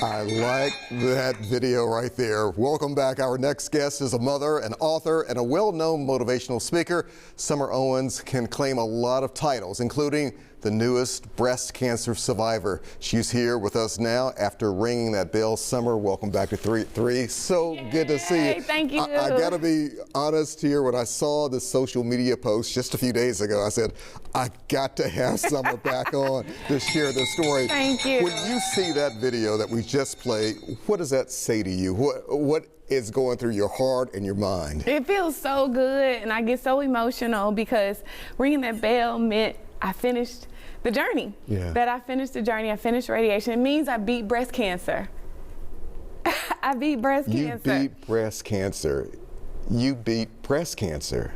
I like that video right there. Welcome back. Our next guest is a mother, an author, and a well-known motivational speaker. Summer Owens can claim a lot of titles, including the newest breast cancer survivor. She's here with us now after ringing that bell. Summer, welcome back to 3 So Yay, good to see you. Thank you. I gotta be honest here. When I saw the social media post just a few days ago, I said, I got to have Summer back on to share the story. Thank you. When you see that video that we just played, what does that say to you? What is going through your heart and your mind? It feels so good, and I get so emotional because ringing that bell meant I finished the journey. Yeah. That I finished the journey, I finished radiation. It means I beat breast cancer. I beat breast cancer. You beat breast cancer. You beat breast cancer.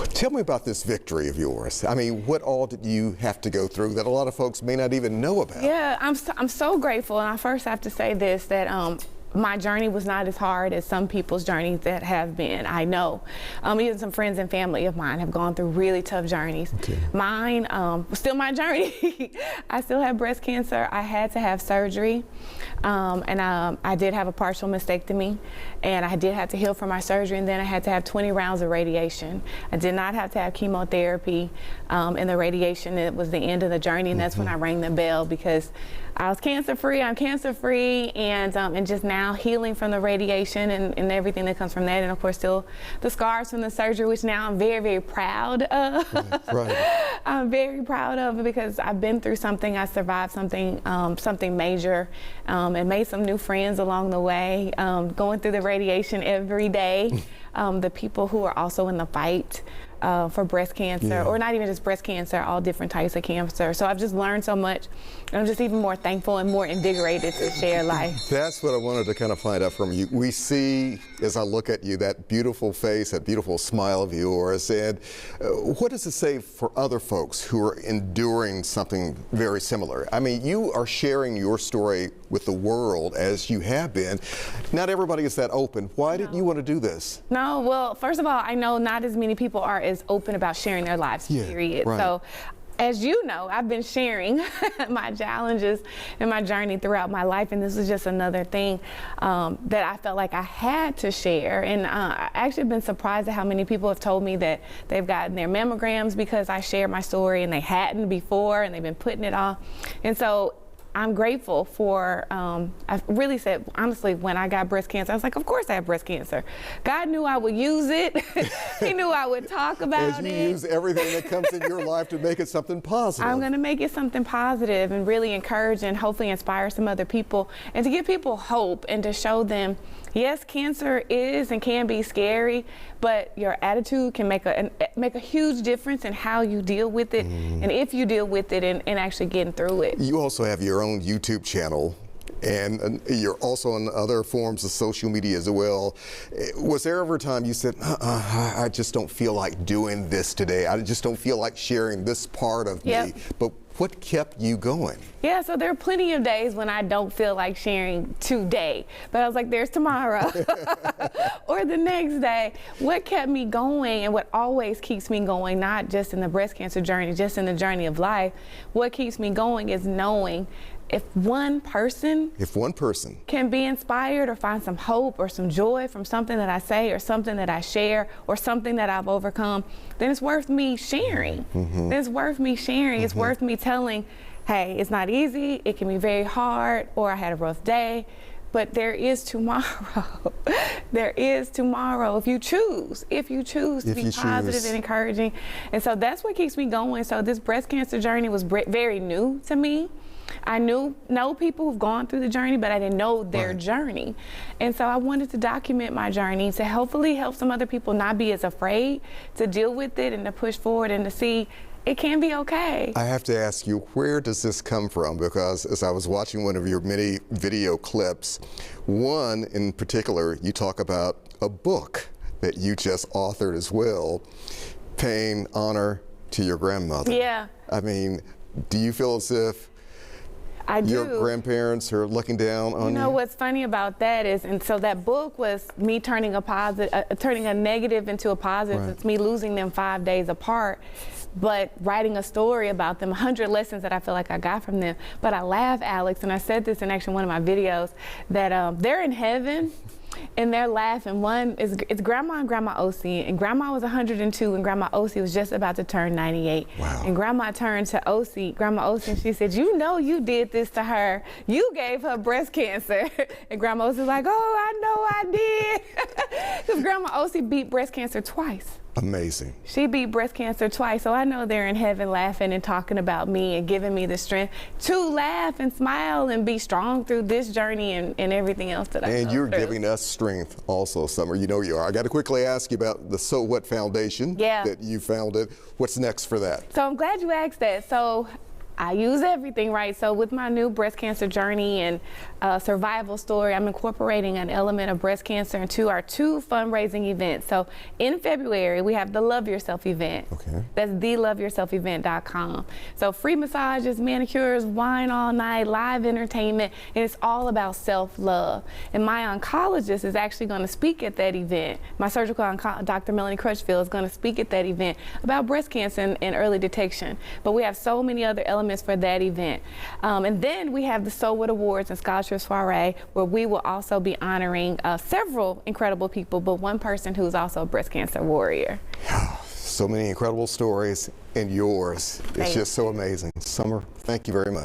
Tell me about this victory of yours. I mean, what all did you have to go through that a lot of folks may not even know about? Yeah, I'm so grateful, and I first have to say this, that my journey was not as hard as some people's journeys that have been. I know. Even some friends and family of mine have gone through really tough journeys. Okay. Mine was still my journey. I still have breast cancer. I had to have surgery, and I did have a partial mastectomy, and I did have to heal from my surgery, and then I had to have 20 rounds of radiation. I did not have to have chemotherapy, and the radiation, it was the end of the journey, and that's when I rang the bell, because I was cancer-free. I'm cancer-free, and just now healing from the radiation and everything that comes from that, and of course still the scars from the surgery, which now I'm very, very proud of. Right. I'm very proud of, because I've been through something. I survived something, something major, and made some new friends along the way. Going through the radiation every day. The people who are also in the fight for breast cancer, or not even just breast cancer, all different types of cancer. So I've just learned so much, and I'm just even more thankful and more invigorated to share life. That's what I wanted to kind of find out from you. We see, as I look at you, that beautiful face, that beautiful smile of yours, and what does it say for other folks who are enduring something very similar? I mean, you are sharing your story with the world as you have been. Not everybody is that open. Why did you want to do this? No, well, first of all, I know not as many people are as open about sharing their lives, period. Right. So, as you know, I've been sharing my challenges and my journey throughout my life, and this is just another thing that I felt like I had to share. And I actually been surprised at how many people have told me that they've gotten their mammograms because I shared my story, and they hadn't before, and they've been putting it off. And so I'm grateful for, I really said, honestly, when I got breast cancer, I was like, of course I have breast cancer. God knew I would use it. He knew I would talk about it. As you use everything that comes in your life to make it something positive. I'm going to make it something positive and really encourage and hopefully inspire some other people, and to give people hope and to show them, yes, cancer is and can be scary, but your attitude can make a huge difference in how you deal with it, and if you deal with it and actually getting through it. You also have your own YouTube channel, and you're also on other forms of social media as well. Was there ever a time you said, I just don't feel like doing this today. I just don't feel like sharing this part of me. But what kept you going? Yeah, so there are plenty of days when I don't feel like sharing today, but I was like, there's tomorrow or the next day. What kept me going, and what always keeps me going, not just in the breast cancer journey, just in the journey of life, what keeps me going is knowing if one person can be inspired or find some hope or some joy from something that I say or something that I share or something that I've overcome, then it's worth me sharing. It's worth me sharing. It's worth me telling, hey, it's not easy, it can be very hard, or I had a rough day, but there is tomorrow. There is tomorrow if you choose to be positive and encouraging. And so that's what keeps me going. So this breast cancer journey was very new to me. I know people who've gone through the journey, but I didn't know their journey. And so I wanted to document my journey to hopefully help some other people not be as afraid to deal with it and to push forward and to see it can be okay. I have to ask you, where does this come from? Because as I was watching one of your many video clips, one in particular, you talk about a book that you just authored as well, paying honor to your grandmother. Yeah. I mean, do you feel as if I do. your grandparents are looking down on you? You know what's funny about that is, and so that book was me turning a negative into a positive. It's me losing them 5 days apart. but writing a story about them, 100 lessons that I feel like I got from them. But I laugh, Alex, and I said this in actually one of my videos, that they're in heaven and they're laughing. One is it's Grandma and Grandma Osi, and Grandma was 102 and Grandma Osi was just about to turn 98. Wow. And Grandma turned to Grandma Osi, and she said, "You know you did this to her. You gave her breast cancer." And Grandma Osi was like, "Oh, I know I did." Because Grandma Osi beat breast cancer twice. Amazing. She beat breast cancer twice, so I know they're in heaven laughing and talking about me and giving me the strength to laugh and smile and be strong through this journey and everything else that I And go you're through. giving us strength also, Summer. You know you are. I got to quickly ask you about the So What Foundation that you founded. What's next for that? So I'm glad you asked that. So I use everything, right? So with my new breast cancer journey and survival story, I'm incorporating an element of breast cancer into our 2 fundraising events. So in February, we have the Love Yourself event. Okay. That's theloveyourselfevent.com. So free massages, manicures, wine all night, live entertainment, and it's all about self-love. And my oncologist is actually going to speak at that event. My surgical oncologist, Dr. Melanie Crutchfield, is going to speak at that event about breast cancer and early detection. But we have so many other elements for that event. And then we have the So What Awards and Scholarship Soiree, where we will also be honoring several incredible people, but one person who's also a breast cancer warrior. So many incredible stories, and yours. It's just so amazing. Summer, thank you very much.